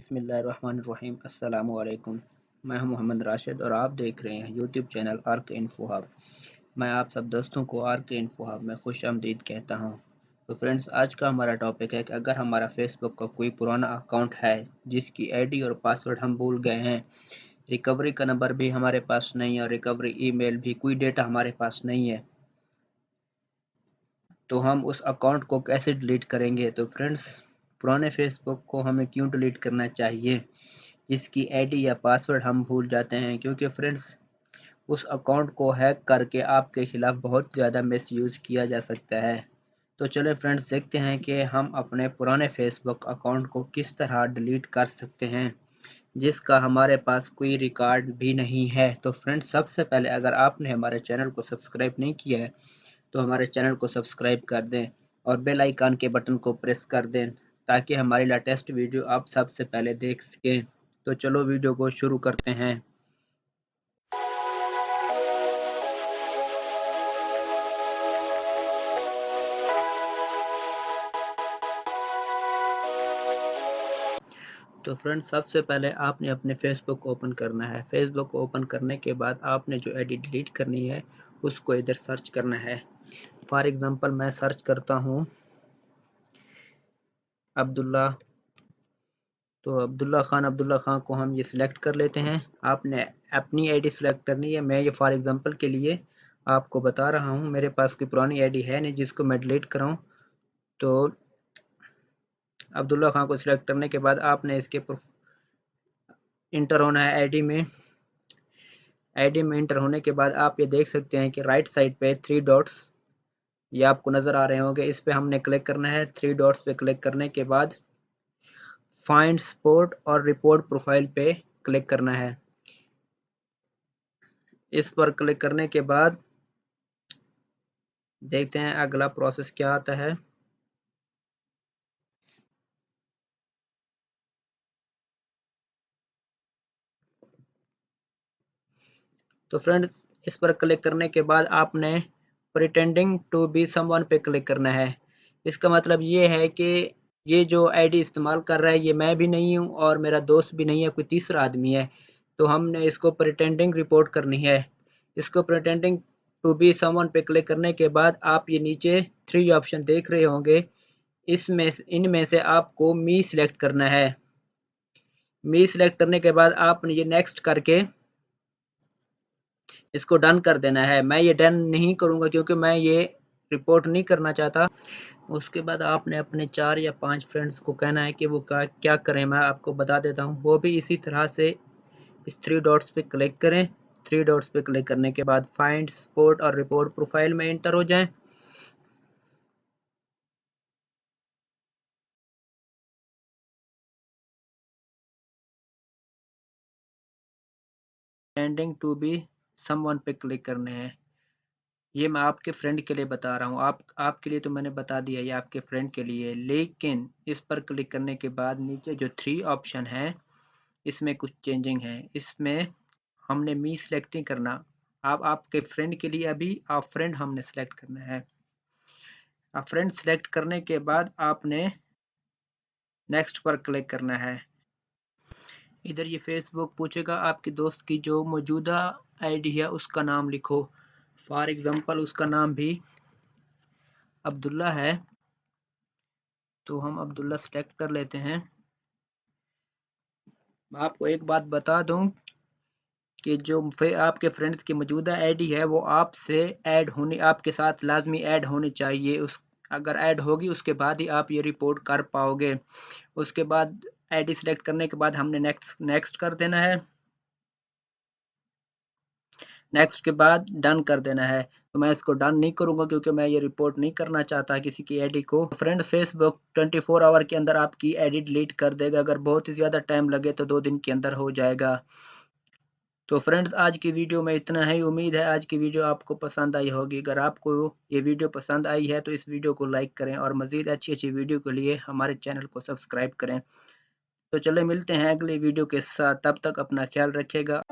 बिस्मिल्लाहिर्रहमानिर्रहीम। अस्सलाम वालेकुम। मैं हूं मोहम्मद राशिद और आप देख रहे हैं YouTube channel arc info hub. मैं आप सब दोस्तों को आर्क इन्फो हब में खुश आमदीद कहता हूं। तो फ्रेंड्स, आज का हमारा टॉपिक है कि अगर हमारा फेसबुक का कोई पुराना अकाउंट है जिसकी आईडी और पासवर्ड हम भूल गए हैं, रिकवरी का नंबर भी हमारे पास नहीं है और रिकवरी ईमेल भी, कोई डेटा हमारे पास नहीं है, तो हम उस अकाउंट को कैसे डिलीट करेंगे। तो फ्रेंड्स, पुराने फेसबुक को हमें क्यों डिलीट करना चाहिए जिसकी आईडी या पासवर्ड हम भूल जाते हैं, क्योंकि फ्रेंड्स उस अकाउंट को हैक करके आपके खिलाफ बहुत ज़्यादा मिसयूज़ किया जा सकता है। तो चले फ्रेंड्स, देखते हैं कि हम अपने पुराने फेसबुक अकाउंट को किस तरह डिलीट कर सकते हैं जिसका हमारे पास कोई रिकॉर्ड भी नहीं है। तो फ्रेंड्स, सबसे पहले अगर आपने हमारे चैनल को सब्सक्राइब नहीं किया है तो हमारे चैनल को सब्सक्राइब कर दें और बेल आइकन के बटन को प्रेस कर दें ताकि हमारी लेटेस्ट वीडियो आप सबसे पहले देख सकें। तो चलो वीडियो को शुरू करते हैं। तो फ्रेंड्स, सबसे पहले आपने अपने फेसबुक को ओपन करना है। फेसबुक को ओपन करने के बाद आपने जो आईडी डिलीट करनी है उसको इधर सर्च करना है। फॉर एग्जांपल मैं सर्च करता हूँ अब्दुल्ला। तो अब्दुल्ला खान को हम ये सिलेक्ट कर लेते हैं। आपने अपनी आईडी सिलेक्ट करनी है। मैं ये फॉर एग्जांपल के लिए आपको बता रहा हूँ, मेरे पास कोई पुरानी आईडी है नहीं जिसको मैं डिलीट कराऊँ। तो अब्दुल्ला खान को सिलेक्ट करने के बाद आपने इसके इंटर होना है आईडी में। आईडी में इंटर होने के बाद आप ये देख सकते हैं कि राइट साइड पे 3 डॉट्स ये आपको नज़र आ रहे होंगे, इस पे हमने क्लिक करना है। 3 डॉट्स पे क्लिक करने के बाद फाइंड स्पॉट और रिपोर्ट प्रोफाइल पे क्लिक करना है। इस पर क्लिक करने के बाद देखते हैं अगला प्रोसेस क्या आता है। तो फ्रेंड्स, इस पर क्लिक करने के बाद आपने प्रिटेंडिंग टू बी समवन पे क्लिक करना है। इसका मतलब ये है कि ये जो आईडी इस्तेमाल कर रहा है ये मैं भी नहीं हूँ और मेरा दोस्त भी नहीं है, कोई तीसरा आदमी है। तो हमने इसको प्रिटेंडिंग रिपोर्ट करनी है। इसको प्रिटेंडिंग टू बी समवन पे क्लिक करने के बाद आप ये नीचे 3 ऑप्शन देख रहे होंगे, इनमें से आपको मी सिलेक्ट करना है। मी सिलेक्ट करने के बाद आपने ये नेक्स्ट करके इसको डन कर देना है। मैं ये डन नहीं करूँगा क्योंकि मैं ये रिपोर्ट नहीं करना चाहता। उसके बाद आपने अपने 4 या 5 फ्रेंड्स को कहना है कि वो क्या करें। मैं आपको बता देता हूँ, वो भी इसी तरह से इस 3 डॉट्स पे क्लिक करें। 3 डॉट्स पे क्लिक करने के बाद फाइंड स्पॉट और रिपोर्ट प्रोफाइल में एंटर हो जाएं। एंडिंग टू बी समवन पे क्लिक करने हैं। ये मैं आपके फ्रेंड के लिए बता रहा हूँ, आपके लिए तो मैंने बता दिया, ये आपके फ्रेंड के लिए। लेकिन इस पर क्लिक करने के बाद नीचे जो 3 ऑप्शन है इसमें कुछ चेंजिंग है। इसमें हमने मी सिलेक्ट नहीं करना। आप आपके फ्रेंड के लिए अभी आप फ्रेंड हमने सेलेक्ट करना है। आप फ्रेंड सेलेक्ट करने के बाद आपने नेक्स्ट पर क्लिक करना है। इधर ये फेसबुक पूछेगा आपके दोस्त की जो मौजूदा आईडी है उसका नाम लिखो। फॉर एग्जांपल उसका नाम भी अब्दुल्ला है, तो हम अब्दुल्ला सेलेक्ट कर लेते हैं। आपको एक बात बता दूं कि जो आपके फ्रेंड्स की मौजूदा आईडी है वो आपसे ऐड होनी, आपके साथ लाजमी ऐड होनी चाहिए। उस अगर ऐड होगी उसके बाद ही आप ये रिपोर्ट कर पाओगे। उसके बाद आईडी सेलेक्ट करने के बाद हमने नेक्स्ट कर देना है। नेक्स्ट के बाद डन कर देना है। तो मैं इसको डन नहीं करूंगा क्योंकि मैं ये रिपोर्ट नहीं करना चाहता किसी की आईडी को। फ्रेंड, फेसबुक 24 आवर के अंदर आपकी आईडी डिलीट कर देगा। अगर बहुत ही ज़्यादा टाइम लगे तो 2 दिन के अंदर हो जाएगा। तो फ्रेंड्स, आज की वीडियो में इतना ही। उम्मीद है आज की वीडियो आपको पसंद आई होगी। अगर आपको ये वीडियो पसंद आई है तो इस वीडियो को लाइक करें और मज़ीद अच्छी अच्छी वीडियो के लिए हमारे चैनल को सब्सक्राइब करें। तो चले मिलते हैं अगले वीडियो के साथ, तब तक अपना ख्याल रखिएगा।